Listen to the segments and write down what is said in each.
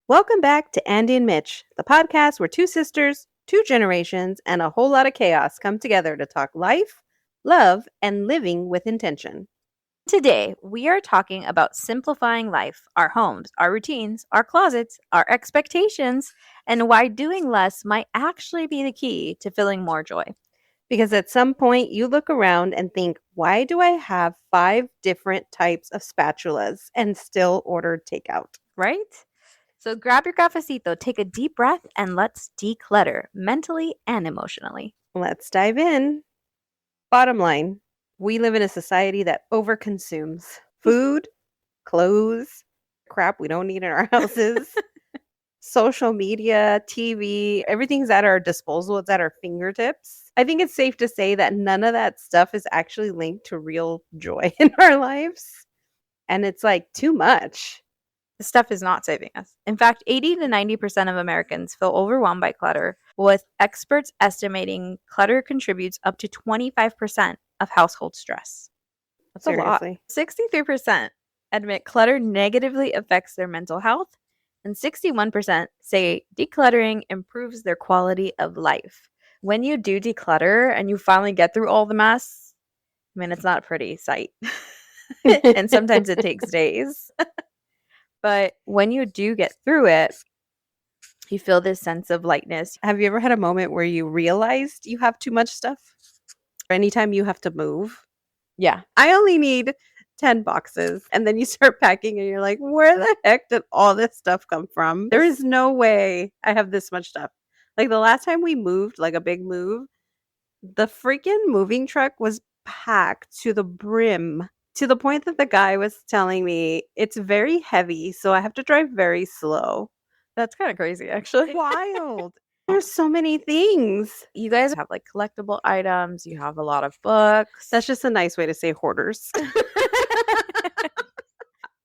Welcome back to Andi and Mich, the podcast where two sisters, two generations, and a whole lot of chaos come together to talk life, love, and living with intention. Today, we are talking about simplifying life, our homes, our routines, our closets, our expectations, and why doing less might actually be the key to feeling more joy. Because at some point you look around and think, why do I have 5 different types of spatulas and still order takeout? Right? So grab your cafecito, take a deep breath, and let's declutter mentally and emotionally. Let's dive in. Bottom line, we live in a society that overconsumes food, clothes, crap we don't need in our houses, social media, TV, everything's at our disposal. It's at our fingertips. I think it's safe to say that none of that stuff is actually linked to real joy in our lives. And it's like too much. The stuff is not saving us. In fact, 80 to 90% of Americans feel overwhelmed by clutter, with experts estimating clutter contributes up to 25% of household stress. That's Seriously. a lot. 63% admit clutter negatively affects their mental health, and 61% say decluttering improves their quality of life. When you do declutter and you finally get through all the mess, I mean, it's not a pretty sight. And sometimes it takes days. But when you do get through it, you feel this sense of lightness. Have you ever had a moment where you realized you have too much stuff? Anytime you have to move? Yeah. I only need 10 boxes. And then you start packing and you're like, where the heck did all this stuff come from? There is no way I have this much stuff. Like the last time we moved, like a big move, the freaking moving truck was packed to the brim, to the point that the guy was telling me it's very heavy, so I have to drive very slow. That's kind of crazy, actually. Wild. There's so many things. You guys have like collectible items, you have a lot of books. That's just a nice way to say hoarders.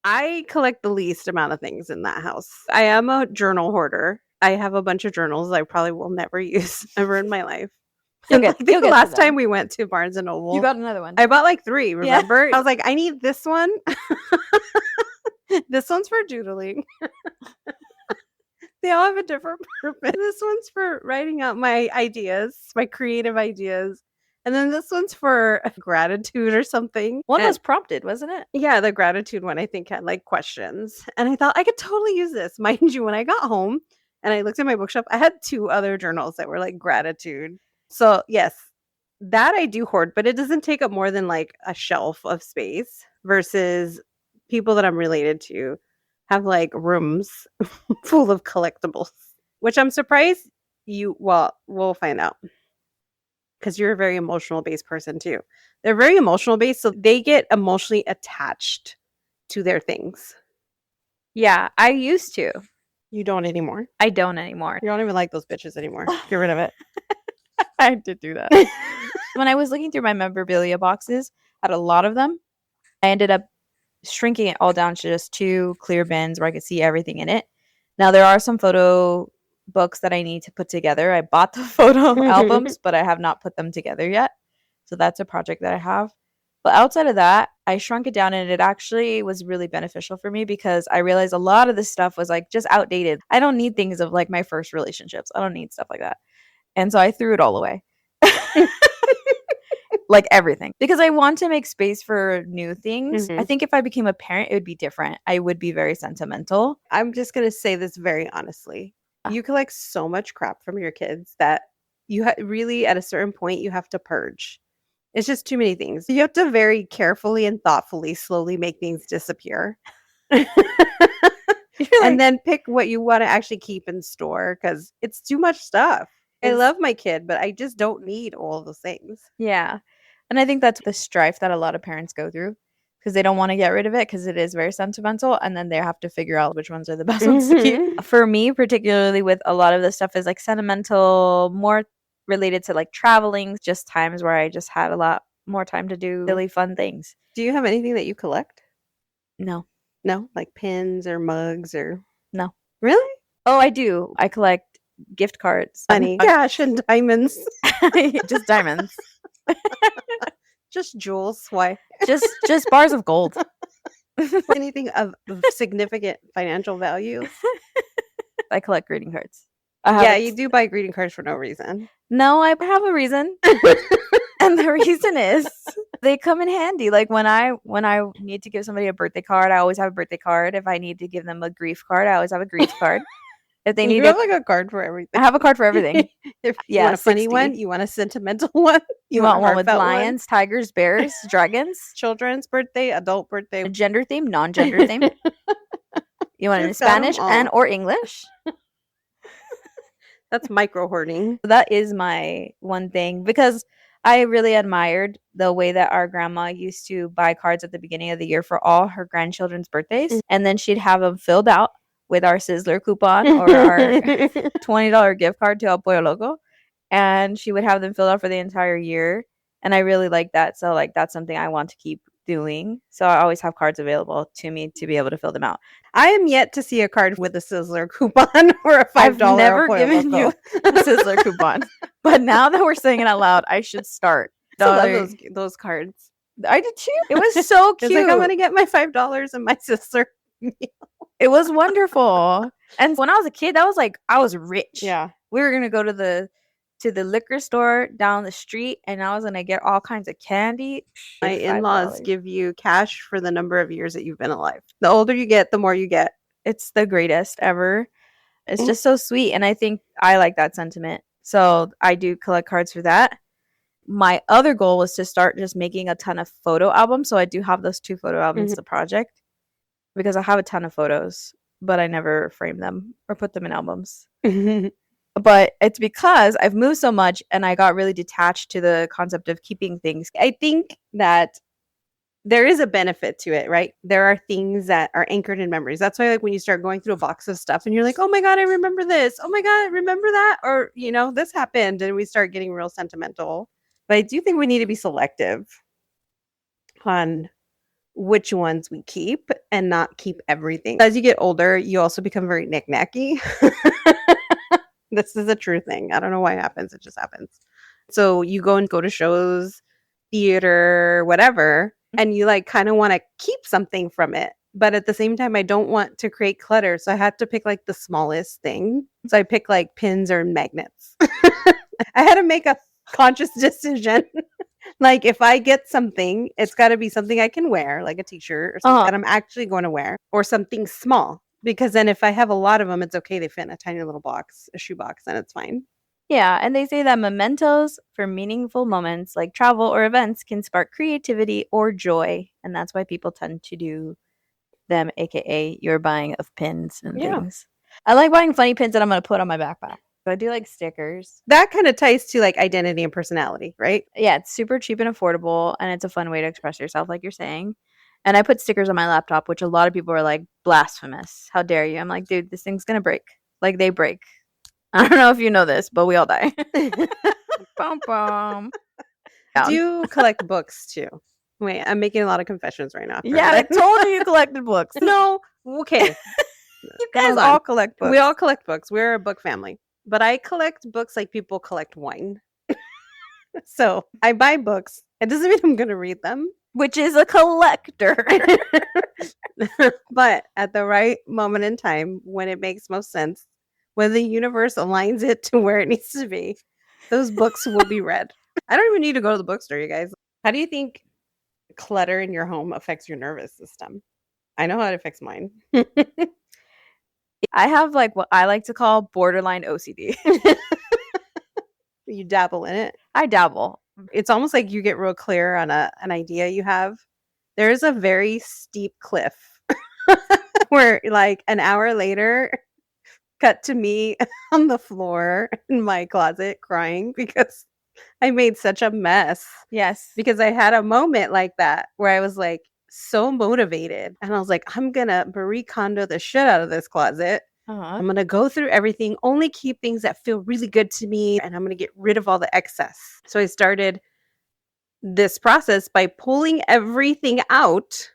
I collect the least amount of things in that house. I am a journal hoarder. I have a bunch of journals I probably will never use ever in my life. You'll get The to last them. time we went to Barnes and Noble, You got another one. I bought like 3, remember? Yeah. I was like, I need this one. This one's for doodling. They all have a different purpose. This one's for writing out my ideas, my creative ideas. And then this one's for gratitude or something. One And- was prompted, wasn't it? yeah, the gratitude one I think had like questions. And I thought I could totally use this. Mind you, when I got home and I looked at my bookshelf, I had 2 other journals that were like gratitude. So, yes, that I do hoard, but it doesn't take up more than like a shelf of space versus people that I'm related to have like rooms full of collectibles, which I'm surprised we'll find out. Because you're a very emotional based person too. They're very emotional based, so they get emotionally attached to their things. Yeah, I used to. You don't anymore. I don't anymore. You don't even like those bitches anymore. Get rid of it. I did do that. When I was looking through my memorabilia boxes, I had a lot of them. I ended up shrinking it all down to just 2 clear bins where I could see everything in it. Now, there are some photo books that I need to put together. I bought the photo albums, but I have not put them together yet. So that's a project that I have. But outside of that, I shrunk it down, and it actually was really beneficial for me because I realized a lot of this stuff was like just outdated. I don't need things of like my first relationships. I don't need stuff like that. And so I threw it all away. Like everything, because I want to make space for new things. I think if I became a parent, it would be different. I would be very sentimental. I'm just going to say this very honestly. You collect so much crap from your kids that you really, at a certain point, you have to purge. It's just too many things. You have to very carefully and thoughtfully slowly make things disappear. And then pick what you want to actually keep in store because it's too much stuff. I love my kid, but I just don't need all of those things. Yeah. And I think that's the strife that a lot of parents go through because they don't want to get rid of it because it is very sentimental. And then they have to figure out which ones are the best ones to keep. For me, particularly with a lot of this stuff is like sentimental, more related to like traveling, just times where I just had a lot more time to do really fun things. Do you have anything that you collect? No. No? Like pins or mugs or? No. Really? Oh, I do. I collect gift cards. Money, cash, and diamonds. Just diamonds. Just jewels. Why? Just bars of gold. Anything of significant financial value? I collect greeting cards. I have Yeah, you do buy greeting cards for no reason. No, I have a reason. And the reason is they come in handy. Like when I need to give somebody a birthday card, I always have a birthday card. If I need to give them a grief card, I always have a grief card. If they need You have like a card for I everything. have a card for everything. If you Yeah, want a funny 60. one, you want a sentimental one, You want want a one with heartfelt lions, tigers, bears, dragons, children's birthday, adult birthday. a gender theme, non-gender theme. You want it in You've got 'em Spanish and all. or English. That's micro hoarding. That is my one thing because I really admired the way that our grandma used to buy cards at the beginning of the year for all her grandchildren's birthdays. And then she'd have them filled out with our Sizzler coupon or our $20 gift card to El Pollo Loco. And she would have them filled out for the entire year. And I really like that. So like that's something I want to keep doing. So I always have cards available to me to be able to fill them out. I am yet to see a card with a Sizzler coupon or a $5 I've never Pollo given Loco. you a Sizzler coupon. But now that we're saying it out loud, I should start. I love those cards. I did too. It was so cute. It's like I'm gonna get my $5 and my Sizzler. It was wonderful. And when I was a kid, that was like I was rich. Yeah. We were gonna go to the liquor store down the street, and I was gonna get all kinds of candy. My in-laws give you cash for the number of years that you've been alive. The older you get, the more you get. It's the greatest ever. It's just so sweet, and I think I like that sentiment. So I do collect cards for that. My other goal was to start just making a ton of photo albums. So I do have those 2 photo albums, the project, because I have a ton of photos, but I never frame them or put them in albums. But it's because I've moved so much and I got really detached to the concept of keeping things. I think that there is a benefit to it, right? There are things that are anchored in memories. That's why, like, when you start going through a box of stuff and you're like, oh my God, I remember this. Oh my God, I remember that. Or, this happened, and we start getting real sentimental. But I do think we need to be selective on which ones we keep and not keep everything. As you get older, you also become very knick-knacky. This is a true thing. I don't know why it happens. It just happens. So you go to shows, theater, whatever, and you like kind of want to keep something from it. But at the same time, I don't want to create clutter. So I had to pick like the smallest thing. So I pick like pins or magnets. I had to make a conscious decision. Like if I get something, it's got to be something I can wear, like a t-shirt or something that I'm actually going to wear, or something small. Because then if I have a lot of them, it's okay. They fit in a tiny little box, a shoe box, and it's fine. Yeah, and they say that mementos for meaningful moments like travel or events can spark creativity or joy. And that's why people tend to do them, aka your buying of pins and things. I like buying funny pins that I'm going to put on my backpack. So I do like stickers. That kind of ties to like identity and personality, right? Yeah, it's super cheap and affordable, and it's a fun way to express yourself, like you're saying. And I put stickers on my laptop, which a lot of people are like, blasphemous. How dare you? I'm like, dude, this thing's going to break. Like, they break. I don't know if you know this, but we all die. Boom, boom. Do you collect books too? Wait, I'm making a lot of confessions right now. Yeah, I told you collected books. No. Okay. You guys all collect books. We all collect books. We're a book family. But I collect books like people collect wine. So I buy books. It doesn't mean I'm going to read them. Which is a collector. But at the right moment in time, when it makes most sense, when the universe aligns it to where it needs to be, those books will be read. I don't even need to go to the bookstore, you guys. How do you think clutter in your home affects your nervous system? I know how it affects mine. I have like what I like to call borderline OCD. You dabble in it? I dabble. It's almost like you get real clear on an idea you have. There's a very steep cliff where like an hour later, cut to me on the floor in my closet crying because I made such a mess. Yes. Because I had a moment like that where I was like so motivated and I was like, I'm going to Marie Kondo the shit out of this closet. I'm going to go through everything, only keep things that feel really good to me, and I'm going to get rid of all the excess. So I started this process by pulling everything out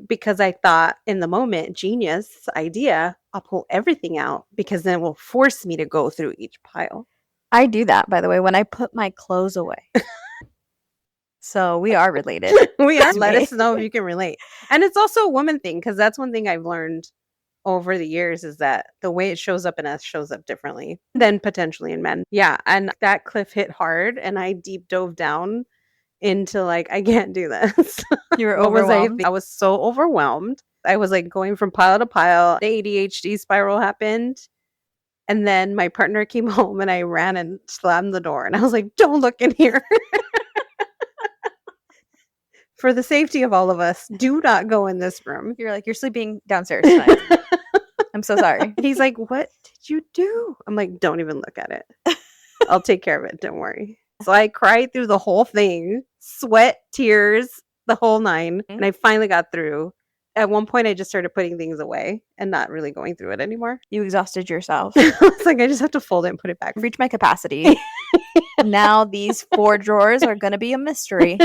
because I thought in the moment, genius idea, I'll pull everything out because then it will force me to go through each pile. I do that, by the way, when I put my clothes away. So we are related. We are. Let us know if you can relate. And it's also a woman thing because that's one thing I've learned over the years is that the way it shows up in us shows up differently than potentially in men. Yeah. And that cliff hit hard and I deep dove down into like, I can't do this. You were What was overwhelmed. I was so overwhelmed. I was like going from pile to pile. The ADHD spiral happened. And then my partner came home and I ran and slammed the door. And I was like, don't look in here. For the safety of all of us, do not go in this room. You're like, you're sleeping downstairs tonight. I'm so sorry. He's like, what did you do? I'm like, don't even look at it. I'll take care of it. Don't worry. So I cried through the whole thing, sweat, tears, the whole nine. And I finally got through. At one point, I just started putting things away and not really going through it anymore. You exhausted yourself. It's like, I just have to fold it and put it back. Reach my capacity. Now these 4 drawers are going to be a mystery.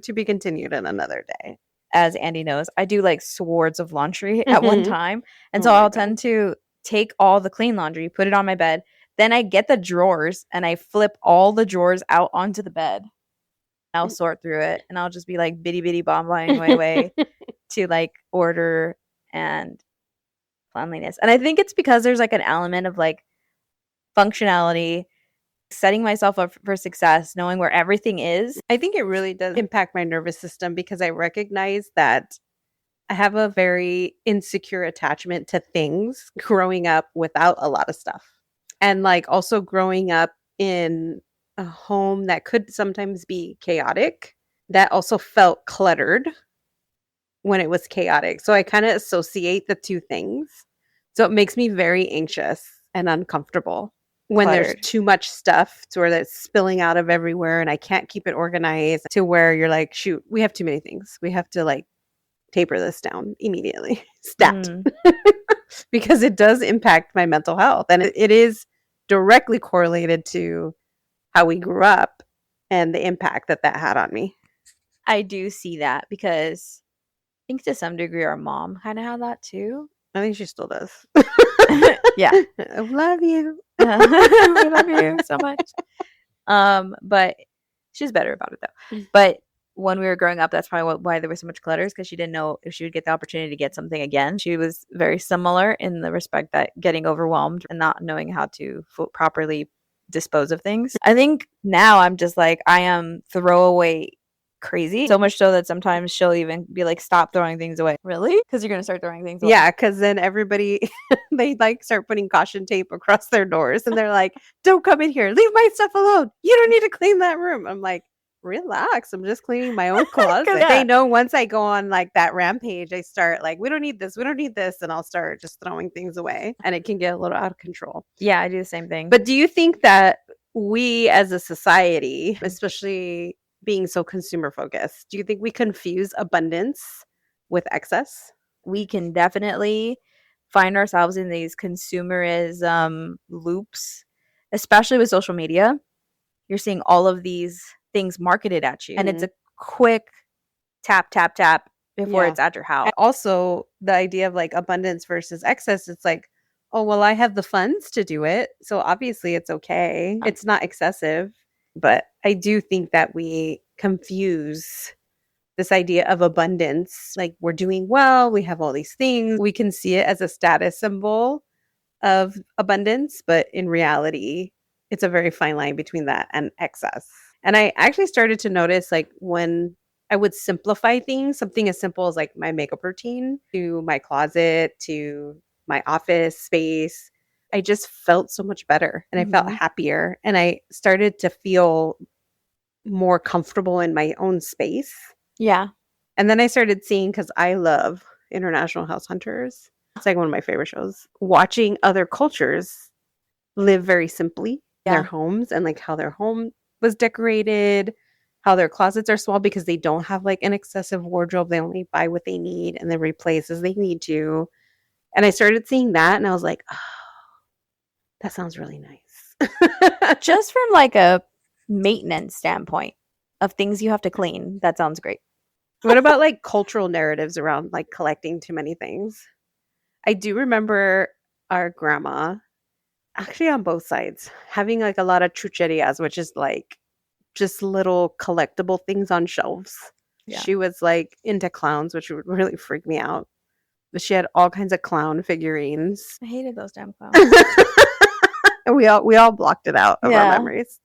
To be continued in another day. As Andi knows, I do like swords of laundry at one time. And so Oh my I'll God. tend to take all the clean laundry, put it on my bed. Then I get the drawers and I flip all the drawers out onto the bed. I'll sort through it and I'll just be like bitty bitty bombing my way to like order and cleanliness. And I think it's because there's like an element of like functionality, setting myself up for success, knowing where everything is. I think it really does impact my nervous system because I recognize that I have a very insecure attachment to things growing up without a lot of stuff. And like also growing up in a home that could sometimes be chaotic, that also felt cluttered when it was chaotic. So I kind of associate the two things. So it makes me very anxious and uncomfortable when there's Cluttered. too much stuff to where that's spilling out of everywhere and I can't keep it organized, to where you're like, shoot, we have too many things. We have to like taper this down immediately. Stat. Because it does impact my mental health. And it is directly correlated to how we grew up and the impact that that had on me. I do see that because I think to some degree our mom kind of had that too. I think she still does. Yeah. I love you. I love you so much. But she's better about it though. But when we were growing up, that's probably why there was so much clutter, because she didn't know if she would get the opportunity to get something again. She was very similar in the respect that getting overwhelmed and not knowing how to properly dispose of things. I think now I'm just like, I am throwaway crazy, so much so that sometimes she'll even be like, stop throwing things away. Really? Because you're gonna start throwing things away. Yeah, because then everybody, they like start putting caution tape across their doors and they're like, don't come in here, leave my stuff alone, you don't need to clean that room. I'm like, relax, I'm just cleaning my own closet. Yeah. They know once I go on like that rampage, I start like, we don't need this, and I'll start just throwing things away and it can get a little out of control. Yeah, I do the same thing. But do you think that we as a society, especially being so consumer focused, do you think we confuse abundance with excess? We can definitely find ourselves in these consumerism loops, especially with social media. You're seeing all of these things marketed at you, and it's a quick tap, tap, tap before it's at your house. And also, the idea of like abundance versus excess, it's like, oh, well, I have the funds to do it, so obviously it's okay. It's not excessive. But I do think that we confuse this idea of abundance. Like, we're doing well, we have all these things. We can see it as a status symbol of abundance, but in reality, it's a very fine line between that and excess. And I actually started to notice, like, when I would simplify things, something as simple as like my makeup routine to my closet to my office space, I just felt so much better and I felt happier. And I started to feel more comfortable in my own space. Yeah. And then I started seeing, because I love International House Hunters. It's like one of my favorite shows. Watching other cultures live very simply in their homes and like how their home was decorated, how their closets are small because they don't have like an excessive wardrobe. They only buy what they need and then replace as they need to. And I started seeing that and I was like, oh, that sounds really nice. Just from like a maintenance standpoint of things you have to clean, that sounds great. What about like cultural narratives around like collecting too many things? I do remember our grandma, actually on both sides, having like a lot of chucherias, which is like just little collectible things on shelves. Yeah. She was like into clowns, which would really freak me out. She had all kinds of clown figurines. I hated those damn clowns. And we all blocked it out of our Yeah. memories.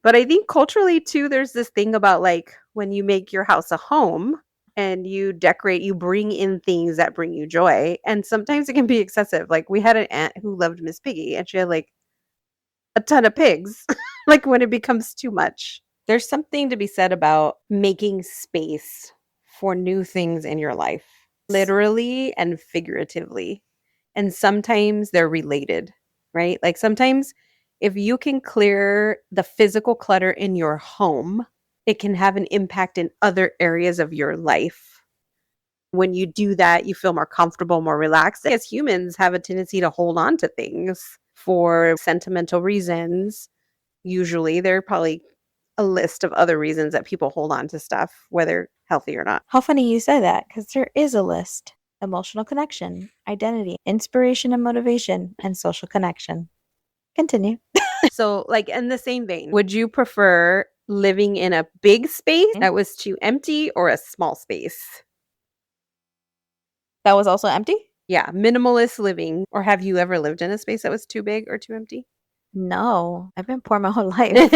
But I think culturally too, there's this thing about like when you make your house a home and you decorate, you bring in things that bring you joy. And sometimes it can be excessive. Like we had an aunt who loved Miss Piggy and she had like a ton of pigs. Like when it becomes too much. There's something to be said about making space for new things in your life, literally and figuratively. And sometimes they're related, right? Like sometimes if you can clear the physical clutter in your home, it can have an impact in other areas of your life. When you do that, you feel more comfortable, more relaxed. As humans have a tendency to hold on to things for sentimental reasons. Usually, there are probably a list of other reasons that people hold on to stuff, whether healthy or not. How funny you say that, because there is a list. Emotional connection, identity, inspiration and motivation, and social connection. Continue. So, like in the same vein, would you prefer living in a big space that was too empty or a small space? That was also empty? Yeah, minimalist living. Or have you ever lived in a space that was too big or too empty? No, I've been poor my whole life.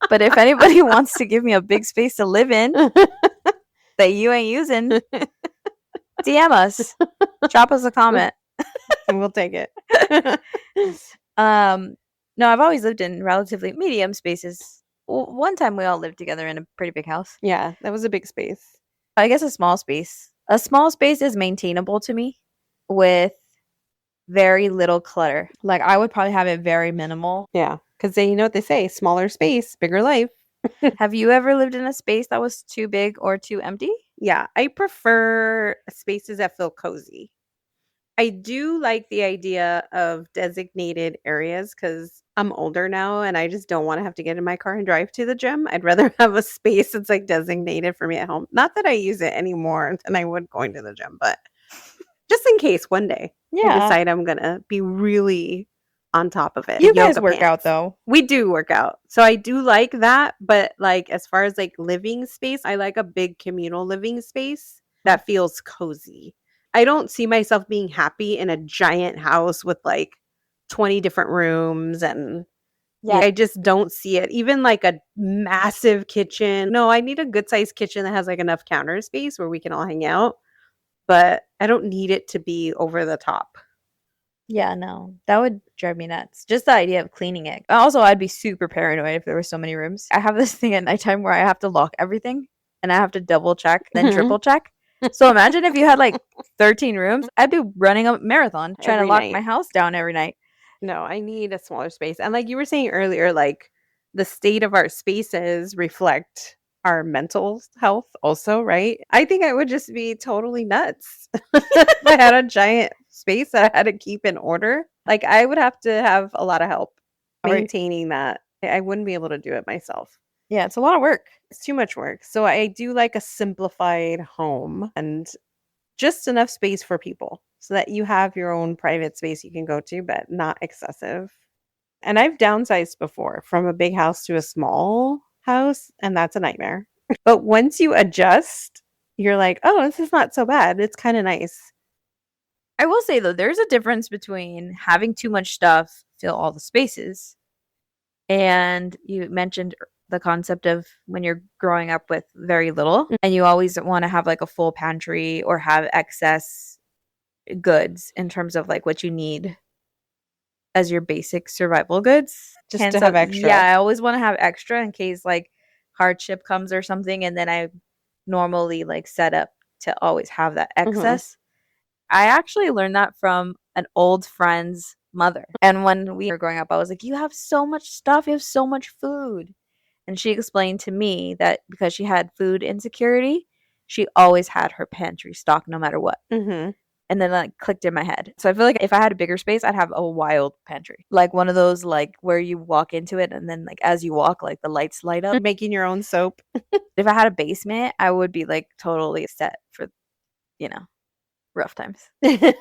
But if anybody wants to give me a big space to live in that you ain't using, DM us. Drop us a comment. And we'll take it. No, I've always lived in relatively medium spaces. One time we all lived together in a pretty big house. Yeah, that was a big space. I guess a small space. A small space is maintainable to me with very little clutter. Like I would probably have it very minimal. Yeah, because you know what they say, smaller space, bigger life. Have you ever lived in a space that was too big or too empty? Yeah, I prefer spaces that feel cozy. I do like the idea of designated areas because I'm older now and I just don't want to have to get in my car and drive to the gym. I'd rather have a space that's like designated for me at home. Not that I use it anymore than I would going to the gym, but just in case one day I decide I'm going to be really on top of it. You guys work out though. We do work out. So I do like that. But like as far as like living space, I like a big communal living space that feels cozy. I don't see myself being happy in a giant house with like 20 different rooms and I just don't see it. Even like a massive kitchen. No, I need a good sized kitchen that has like enough counter space where we can all hang out. But I don't need it to be over the top. Yeah, no, that would drive me nuts. Just the idea of cleaning it. Also, I'd be super paranoid if there were so many rooms. I have this thing at nighttime where I have to lock everything and I have to double check, then triple check. So imagine if you had like 13 rooms, I'd be running a marathon trying to lock my house down every night. No, I need a smaller space. And like you were saying earlier, like the state of our spaces reflect our mental health also, right? I think I would just be totally nuts if I had a giant space that I had to keep in order. Like I would have to have a lot of help maintaining that. I wouldn't be able to do it myself. Yeah, it's a lot of work. It's too much work. So I do like a simplified home and just enough space for people so that you have your own private space you can go to, but not excessive. And I've downsized before from a big house to a small house, and that's a nightmare. But once you adjust, you're like, oh, this is not so bad. It's kind of nice. I will say, though, there's a difference between having too much stuff fill all the spaces. And you mentioned the concept of when you're growing up with very little and you always want to have like a full pantry or have excess goods in terms of like what you need as your basic survival goods. Just to have extra. Yeah, I always want to have extra in case like hardship comes or something. And then I normally like set up to always have that excess. I actually learned that from an old friend's mother. And when we were growing up, I was like, you have so much stuff. You have so much food. And she explained to me that because she had food insecurity, she always had her pantry stocked no matter what. And then that clicked in my head. So I feel like if I had a bigger space, I'd have a wild pantry. Like one of those like where you walk into it and then like as you walk, like the lights light up. Making your own soap. If I had a basement, I would be like totally set for, you know, rough times. I'd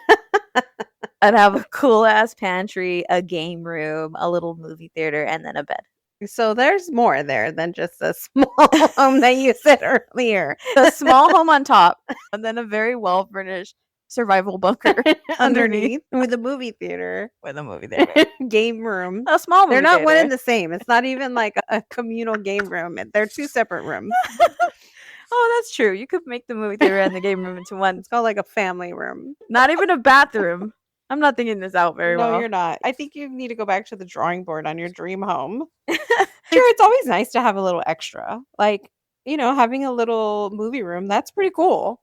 have a cool ass pantry, a game room, a little movie theater, and then a bed. So there's more there than just a small home that you said earlier. The small home on top, and then a very well furnished survival bunker underneath with a movie theater, with a movie theater. game room. A small movie They're not one theater. and the same. It's not even like a communal game room. They're two separate rooms. Oh, that's true. You could make the movie theater and the game room into one. It's called like a family room. Not even a bathroom. I'm not thinking this out very well. No, you're not. I think you need to go back to the drawing board on your dream home. Sure, it's always nice to have a little extra. Like, having a little movie room, that's pretty cool.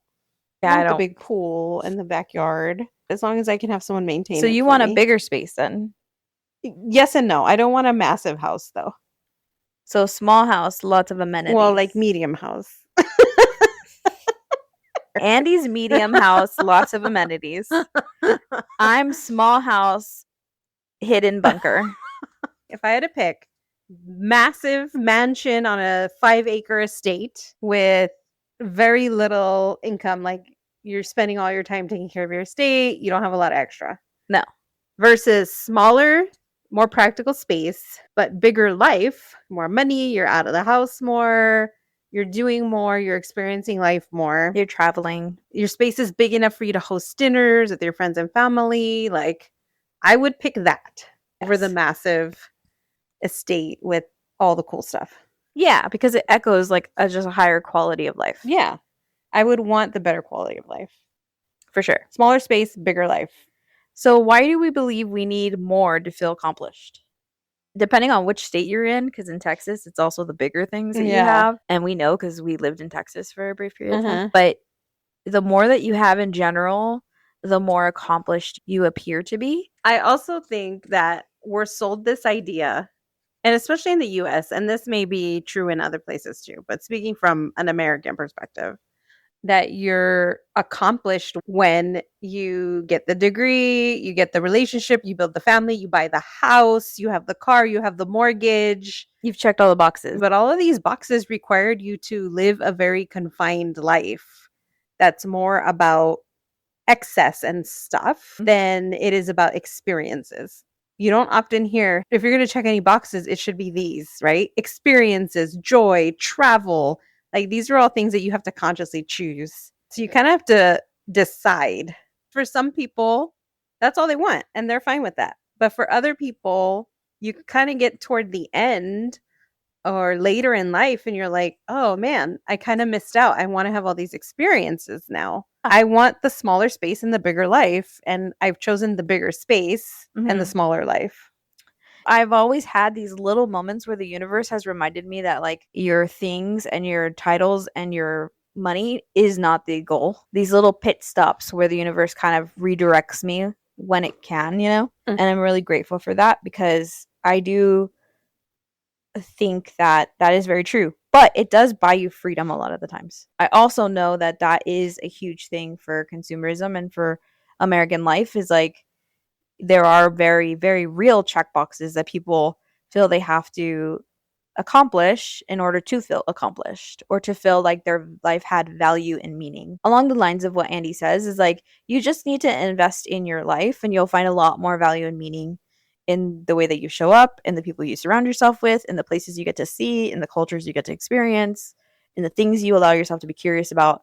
Yeah, I want the don't. big pool in the backyard, as long as I can have someone maintain So it you for want a me. bigger space then? Yes and no. I don't want a massive house though. So small house, lots of amenities. Well, like medium house. Andy's medium house, lots of amenities. I'm small house, hidden bunker. If I had to pick, massive mansion on a 5-acre estate with very little income, like you're spending all your time taking care of your estate, you don't have a lot of extra. No. Versus smaller, more practical space, but bigger life, more money, you're out of the house more, you're doing more, you're experiencing life more. You're traveling. Your space is big enough for you to host dinners with your friends and family. Like, I would pick that over the massive estate with all the cool stuff. Yeah, because it echoes like just a higher quality of life. Yeah. I would want the better quality of life. For sure. Smaller space, bigger life. So why do we believe we need more to feel accomplished? Depending on which state you're in, because in Texas, it's also the bigger things that you have. And we know because we lived in Texas for a brief period of time. But the more that you have in general, the more accomplished you appear to be. I also think that we're sold this idea, and especially in the US, and this may be true in other places too, but speaking from an American perspective, that you're accomplished when you get the degree, you get the relationship, you build the family, you buy the house, you have the car, you have the mortgage. You've checked all the boxes. But all of these boxes required you to live a very confined life that's more about excess and stuff than it is about experiences. You don't often hear, if you're going to check any boxes, it should be these, right? Experiences, joy, travel. Like, these are all things that you have to consciously choose. So you kind of have to decide. For some people, that's all they want, and they're fine with that. But for other people, you kind of get toward the end or later in life, and you're like, oh man, I kind of missed out. I want to have all these experiences now. I want the smaller space and the bigger life, and I've chosen the bigger space and the smaller life. I've always had these little moments where the universe has reminded me that like your things and your titles and your money is not the goal. These little pit stops where the universe kind of redirects me when it can, and I'm really grateful for that, because I do think that is very true, but it does buy you freedom a lot of the times. I also know that is a huge thing for consumerism and for American life, is like there are very, very real check boxes that people feel they have to accomplish in order to feel accomplished or to feel like their life had value and meaning. Along the lines of what Andy says is like, you just need to invest in your life and you'll find a lot more value and meaning in the way that you show up, in the people you surround yourself with, in the places you get to see, in the cultures you get to experience, in the things you allow yourself to be curious about.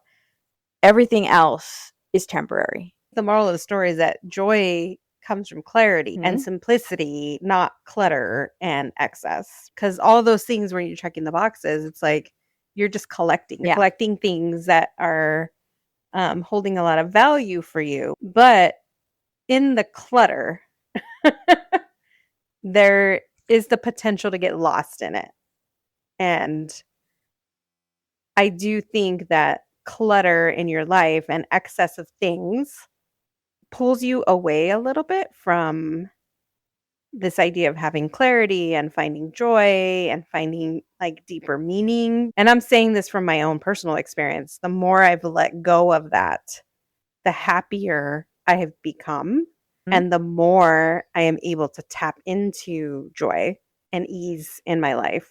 Everything else is temporary. The moral of the story is that joy comes from clarity and simplicity, not clutter and excess. Because all those things, when you're checking the boxes, it's like you're just collecting things that are holding a lot of value for you. But in the clutter, there is the potential to get lost in it. And I do think that clutter in your life and excess of things pulls you away a little bit from this idea of having clarity and finding joy and finding like deeper meaning. And I'm saying this from my own personal experience. The more I've let go of that, the happier I have become. And the more I am able to tap into joy and ease in my life.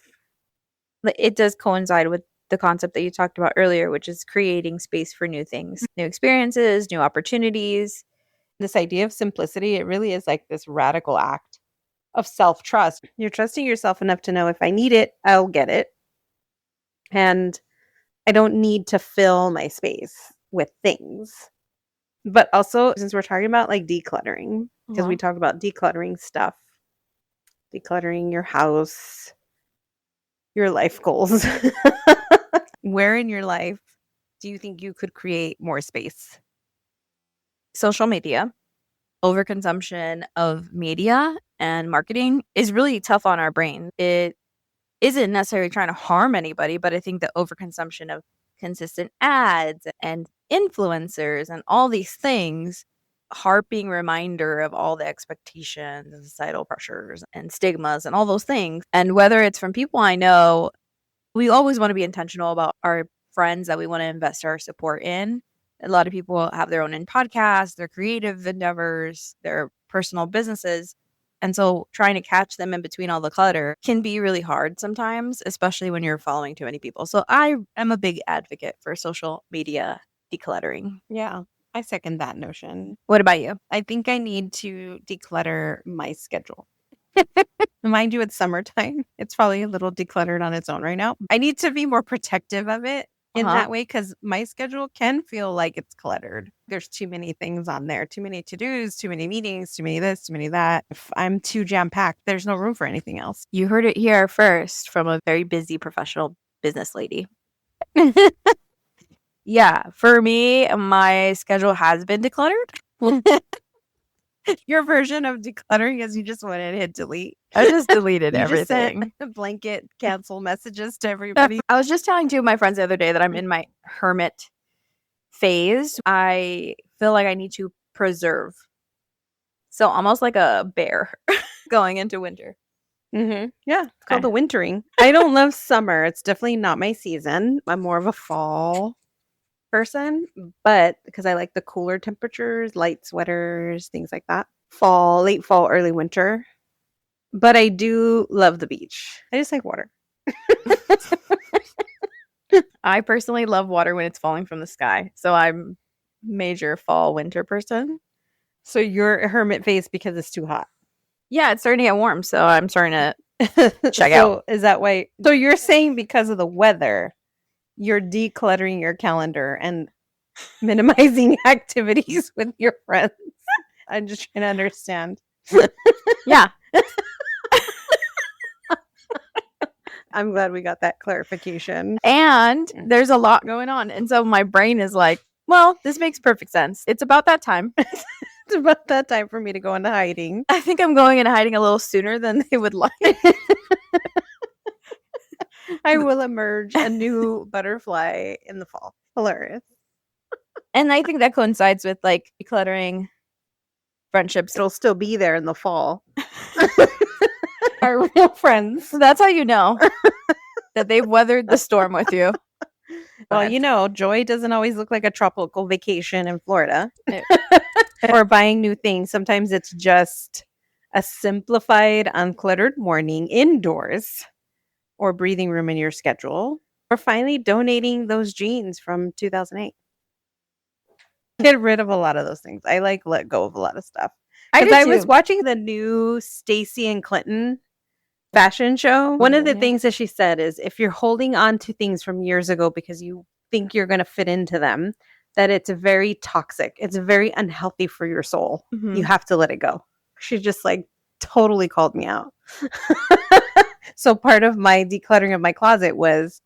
It does coincide with the concept that you talked about earlier, which is creating space for new things, new experiences, new opportunities. This idea of simplicity, it really is like this radical act. of self-trust. You're trusting yourself enough to know if I need it, I'll get it. And I don't need to fill my space with things. But also, since we're talking about like decluttering, because we talked about decluttering stuff, decluttering your house, your life goals. Where in your life do you think you could create more space? Social media, overconsumption of media and marketing is really tough on our brain. It isn't necessarily trying to harm anybody, but I think the overconsumption of consistent ads and influencers and all these things, harping reminder of all the expectations and societal pressures and stigmas and all those things. And whether it's from people I know, we always want to be intentional about our friends that we want to invest our support in. A lot of people have their own podcasts, their creative endeavors, their personal businesses. And so trying to catch them in between all the clutter can be really hard sometimes, especially when you're following too many people. So I am a big advocate for social media decluttering. Yeah, I second that notion. What about you? I think I need to declutter my schedule. Mind you, it's summertime. It's probably a little decluttered on its own right now. I need to be more protective of it in that way because my schedule can feel like it's cluttered. There's too many things on there, too many to-dos, too many meetings, too many this, too many that. If I'm too jam-packed, there's no room for anything else. You heard it here first from a very busy professional business lady. Yeah, for me, my schedule has been decluttered. Your version of decluttering is you just went and hit delete. I just deleted You everything. just sent blanket cancel messages to everybody. I was just telling two of my friends the other day that I'm in my hermit phase. I feel like I need to preserve. So almost like a bear going into winter. Yeah, it's called the wintering. I don't love summer. It's definitely not my season. I'm more of a fall person, but because I like the cooler temperatures, light sweaters, things like that. Fall, late fall, early winter. But I do love the beach. I just like water. I personally love water when it's falling from the sky. So I'm major fall winter person. So you're a hermit phase because it's too hot. Yeah, it's starting to get warm, so I'm starting to check out. Is that why? So you're saying because of the weather, you're decluttering your calendar and minimizing activities with your friends. I'm just trying to understand. Yeah. I'm glad we got that clarification. And there's a lot going on. And so my brain is like, well, this makes perfect sense. It's about that time. It's about that time for me to go into hiding. I think I'm going into hiding a little sooner than they would like. I will emerge a new butterfly in the fall. Hilarious. And I think that coincides with like decluttering friendships. It'll still be there in the fall. Our real friends. So that's how you know that they've weathered the storm with you. Well, you know, joy doesn't always look like a tropical vacation in Florida or buying new things. Sometimes it's just a simplified, uncluttered morning indoors or breathing room in your schedule, or finally donating those jeans from 2008. Get rid of a lot of those things. I like let go of a lot of stuff. I was watching the new Stacey and Clinton fashion show. One of the things that she said is if you're holding on to things from years ago because you think you're going to fit into them, that it's very toxic. It's very unhealthy for your soul. Mm-hmm. You have to let it go. She just like totally called me out. So part of my decluttering of my closet was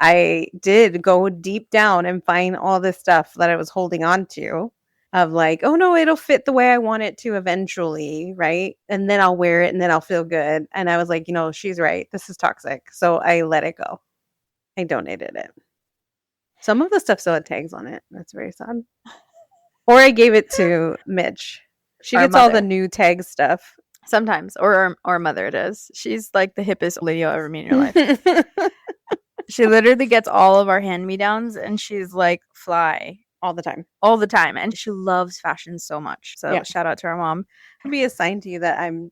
I did go deep down and find all this stuff that I was holding on to. Of like, oh no, it'll fit the way I want it to eventually, right? And then I'll wear it and then I'll feel good. And I was like, you know, she's right. This is toxic. So I let it go. I donated it. Some of the stuff still had tags on it. That's very sad. Or I gave it to Mitch. She gets all the new tag stuff. Sometimes. Or our mother does. She's like the hippest lady you'll ever meet in your life. She literally gets all of our hand-me-downs and she's like, fly. All the time. All the time. And she loves fashion so much. So shout out to our mom. It'd be a sign to you that I'm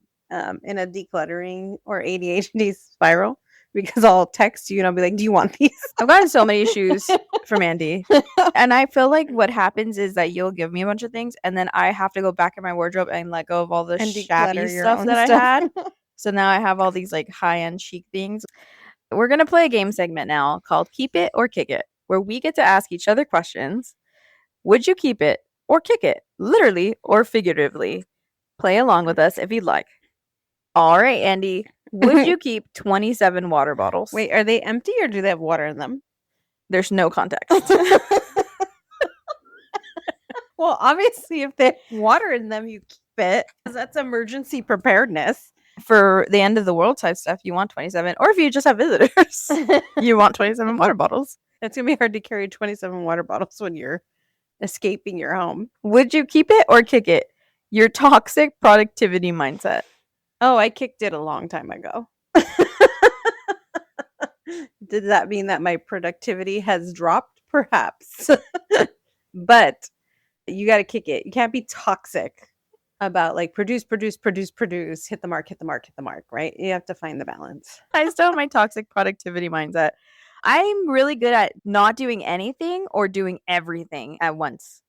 in a decluttering or ADHD spiral because I'll text you and I'll be like, do you want these? I've gotten so many shoes from Andy. And I feel like what happens is that you'll give me a bunch of things and then I have to go back in my wardrobe and let go of all the And shabby declutter your stuff own that I stuff. had. So now I have all these like high-end chic things. We're going to play a game segment now called Keep It or Kick It, where we get to ask each other questions. Would you keep it or kick it? Literally or figuratively. Play along with us if you'd like. All right, Andy. Would you keep 27 water bottles? Wait, are they empty or do they have water in them? There's no context. Well, obviously, if they have water in them, you keep it. Because that's emergency preparedness. For the end of the world type stuff, you want 27. Or if you just have visitors, you want 27 water bottles. It's going to be hard to carry 27 water bottles when you're escaping your home. Would you keep it or kick it? Your toxic productivity mindset. Oh, I kicked it a long time ago. Did that mean that my productivity has dropped? Perhaps. But you got to kick it. You can't be toxic about like produce, hit the mark, right? You have to find the balance. I still have my toxic productivity mindset. I'm really good at not doing anything or doing everything at once.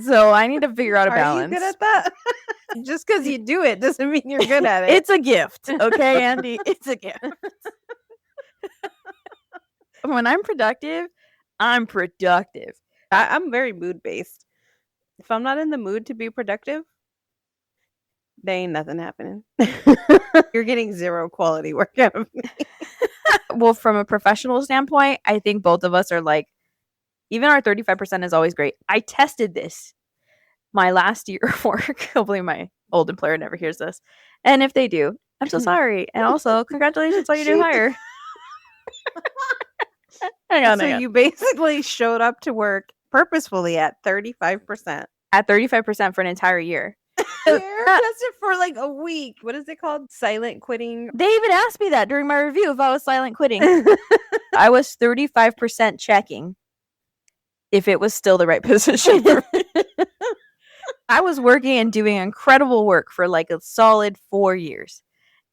So I need to figure out a balance. Are you good at that? Just because you do it doesn't mean you're good at it. It's a gift. Okay, Andy? It's a gift. When I'm productive, I'm productive. I'm very mood-based. If I'm not in the mood to be productive, there ain't nothing happening. You're getting zero quality work out of me. Well, from a professional standpoint, I think both of us are like, even our 35% is always great. I tested this my last year of work. Hopefully my old employer never hears this. And if they do, I'm so sorry. And also, congratulations on your new hire. Hang on. You basically showed up to work purposefully at 35%. At 35% for an entire year. Tested for like a week. What is it called? Silent quitting. They even asked me that during my review if I was silent quitting. I was 35% checking if it was still the right position for me. I was working and doing incredible work for like a solid 4 years.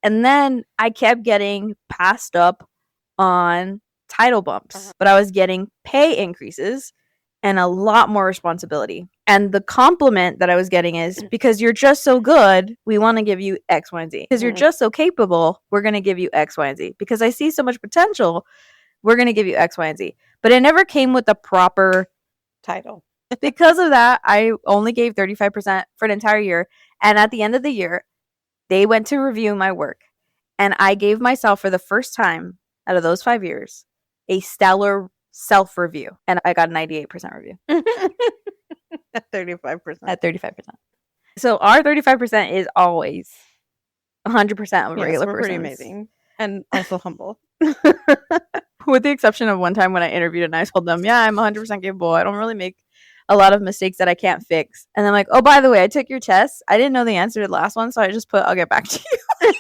And then I kept getting passed up on title bumps, but I was getting pay increases and a lot more responsibility. And the compliment that I was getting is, because you're just so good, we want to give you X, Y, and Z. Because you're just so capable, we're going to give you X, Y, and Z. Because I see so much potential, we're going to give you X, Y, and Z. But it never came with the proper title. Because of that, I only gave 35% for an entire year. And at the end of the year, they went to review my work. And I gave myself, for the first time out of those 5 years, a stellar self-review. And I got a 98% review. At 35%. At 35%. So our 35% is always 100% of regular we're persons. pretty amazing. And also humble. With the exception of one time when I interviewed and I told them, yeah, I'm 100% capable. I don't really make a lot of mistakes that I can't fix. And I'm like, oh, by the way, I took your test. I didn't know the answer to the last one, so I just put, I'll get back to you.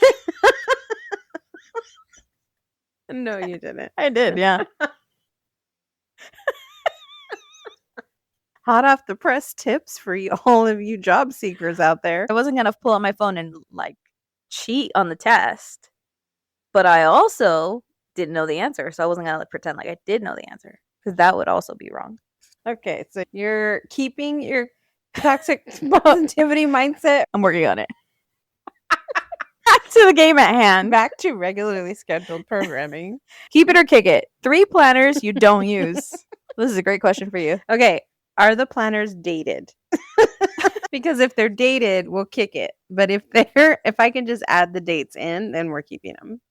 No, you didn't. I did, yeah. Hot off the press tips for all of you job seekers out there. I wasn't going to pull out my phone and like cheat on the test, but I also didn't know the answer. So I wasn't going to pretend like I did know the answer, because that would also be wrong. Okay, so you're keeping your toxic positivity mindset. I'm working on it. Back to the game at hand. Back to regularly scheduled programming. Keep it or kick it. 3 planners you don't use. This is a great question for you. Okay, are the planners dated? Because if they're dated, we'll kick it. But if I can just add the dates in, then we're keeping them.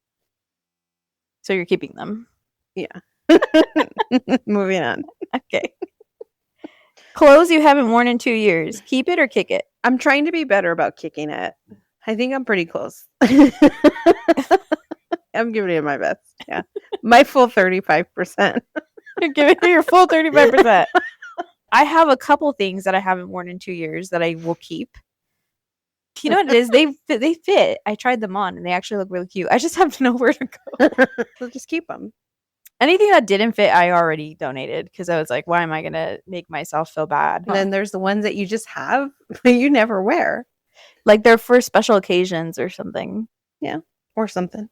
So you're keeping them. Yeah. Moving on. Okay. Clothes you haven't worn in 2 years. Keep it or kick it? I'm trying to be better about kicking it. I think I'm pretty close. I'm giving it my best. Yeah. My full 35%. You're giving it your full 35%. I have a couple things that I haven't worn in 2 years that I will keep. You know what it is? They fit. I tried them on and they actually look really cute. I just have to know where to go. So just keep them. Anything that didn't fit, I already donated, because I was like, why am I going to make myself feel bad? And then there's the ones that you just have, but you never wear. Like they're for special occasions or something. Yeah. Or something.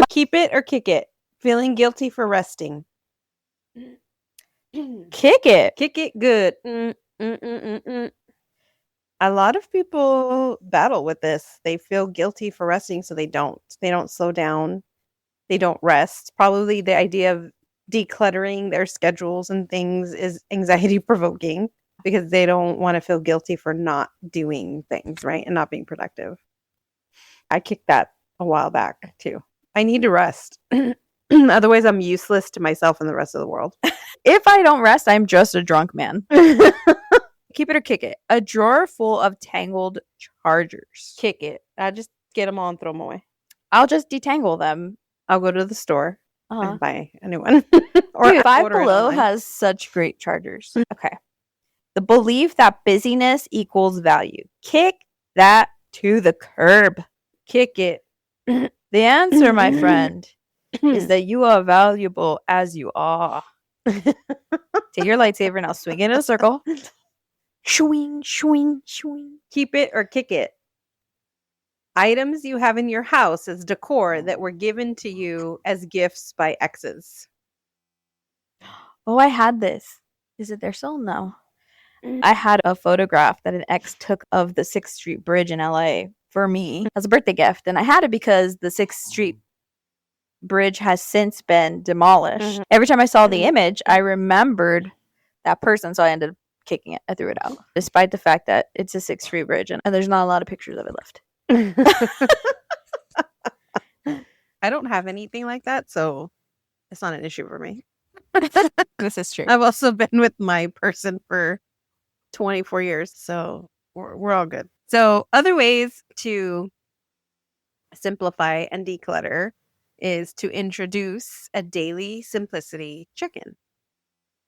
Keep it or kick it. Feeling guilty for resting. Kick it. Kick it good. A lot of people battle with this. They feel guilty for resting, so they don't. They don't slow down. They don't rest. Probably the idea of decluttering their schedules and things is anxiety provoking because they don't want to feel guilty for not doing things, right? And not being productive. I kicked that a while back too. I need to rest. Otherwise, I'm useless to myself and the rest of the world. If I don't rest, I'm just a drunk man. Keep it or kick it. A drawer full of tangled chargers. Kick it. I just get them all and throw them away. I'll just detangle them. I'll go to the store Uh-huh. and buy a new one. Or Dude, Five order it Below online. has such great chargers. Okay. The belief that busyness equals value. Kick that to the curb. Kick it. The answer, my friend, is that you are valuable as you are. Take your lightsaber and I'll swing it in a circle. Swing, swing, swing. Keep it or kick it. Items you have in your house as decor that were given to you as gifts by exes. Oh, I had this. Is it there still? No. I had a photograph that an ex took of the 6th Street Bridge in LA for me as a birthday gift. And I had it because the 6th Street Bridge has since been demolished. Every time I saw the image, I remembered that person. So I ended up kicking it. I threw it out. Despite the fact that it's a 6th Street Bridge and there's not a lot of pictures of it left. I don't have anything like that, so it's not an issue for me. This is true. I've also been with my person for 24 years, so we're all good. So other ways to simplify and declutter is to introduce a daily simplicity check-in.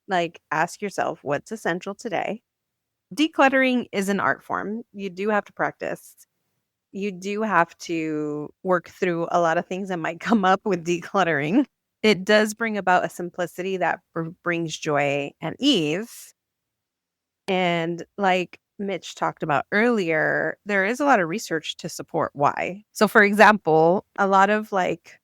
Like, ask yourself, what's essential today? Decluttering is an art form. You do have to practice. You do have to work through a lot of things that might come up with decluttering. It does bring about a simplicity that brings joy and ease. And like Mitch talked about earlier, there is a lot of research to support why. So, for example, a lot of like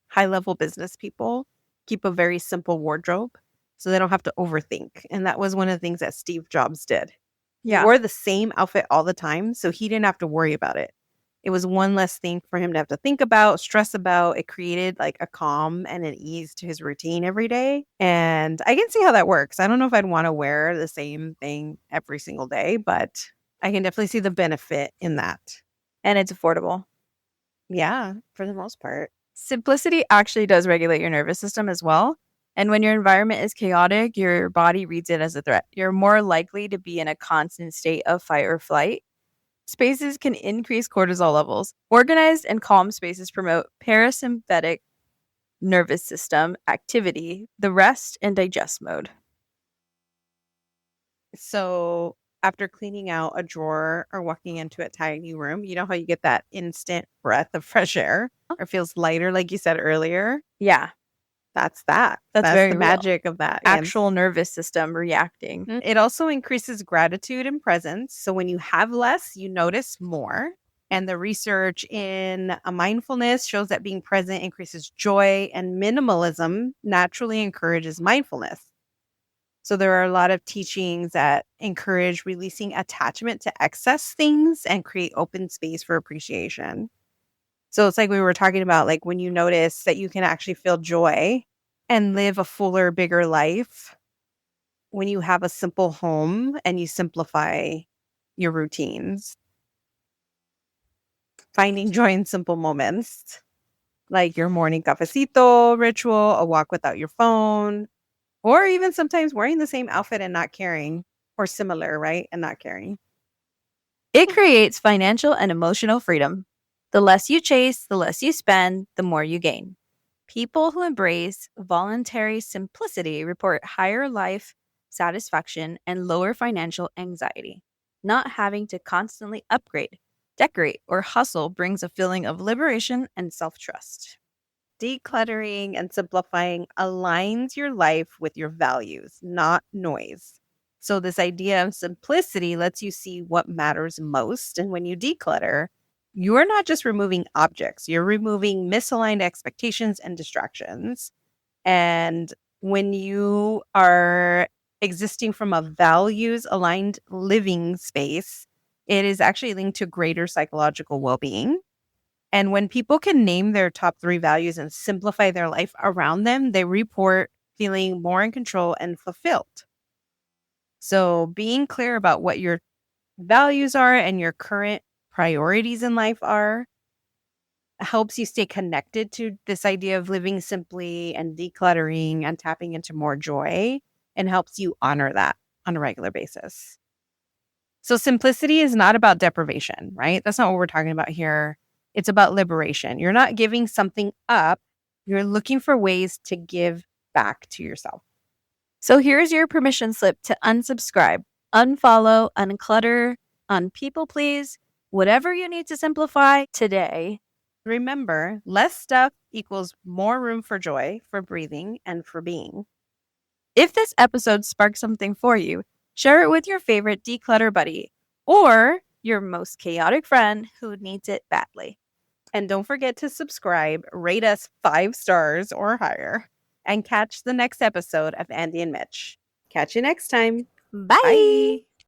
high-level business people keep a very simple wardrobe so they don't have to overthink. And that was one of the things that Steve Jobs did. Yeah. He wore the same outfit all the time, so he didn't have to worry about it. It was one less thing for him to have to think about, stress about. It created like a calm and an ease to his routine every day. And I can see how that works. I don't know if I'd want to wear the same thing every single day, but I can definitely see the benefit in that. And it's affordable. Yeah, for the most part. Simplicity actually does regulate your nervous system as well. And when your environment is chaotic, your body reads it as a threat. You're more likely to be in a constant state of fight or flight. Spaces can increase cortisol levels. Organized and calm spaces promote parasympathetic nervous system activity, the rest and digest mode. So after cleaning out a drawer or walking into a tiny room, you know how you get that instant breath of fresh air or feels lighter, like you said earlier? Yeah. That's that. That's very the real. magic of that. Actual nervous system reacting. It also increases gratitude and presence. So when you have less, you notice more. And the research in mindfulness shows that being present increases joy, and minimalism naturally encourages mindfulness. So there are a lot of teachings that encourage releasing attachment to excess things and create open space for appreciation. So it's like we were talking about, like when you notice that you can actually feel joy and live a fuller, bigger life when you have a simple home and you simplify your routines. Finding joy in simple moments, like your morning cafecito ritual, a walk without your phone, or even sometimes wearing the same outfit and not caring, or similar, right? And not caring. It creates financial and emotional freedom. The less you chase, the less you spend, the more you gain. People who embrace voluntary simplicity report higher life satisfaction and lower financial anxiety. Not having to constantly upgrade, decorate, or hustle brings a feeling of liberation and self-trust. Decluttering and simplifying aligns your life with your values, not noise. So this idea of simplicity lets you see what matters most. And when you declutter, you're not just removing objects, you're removing misaligned expectations and distractions. And when you are existing from a values aligned living space, it is actually linked to greater psychological well being. And when people can name their top 3 values and simplify their life around them, they report feeling more in control and fulfilled. So, being clear about what your values are and your current priorities in life are helps you stay connected to this idea of living simply and decluttering and tapping into more joy, and helps you honor that on a regular basis. So simplicity is not about deprivation, right? That's not what we're talking about here. It's about liberation. You're not giving something up. You're looking for ways to give back to yourself. So here's your permission slip to unsubscribe, unfollow, unclutter, unpeople please, whatever you need to simplify today. Remember, less stuff equals more room for joy, for breathing, and for being. If this episode sparked something for you, share it with your favorite declutter buddy or your most chaotic friend who needs it badly. And don't forget to subscribe, rate us 5 stars or higher, and catch the next episode of Andi and Mich. Catch you next time. Bye. Bye.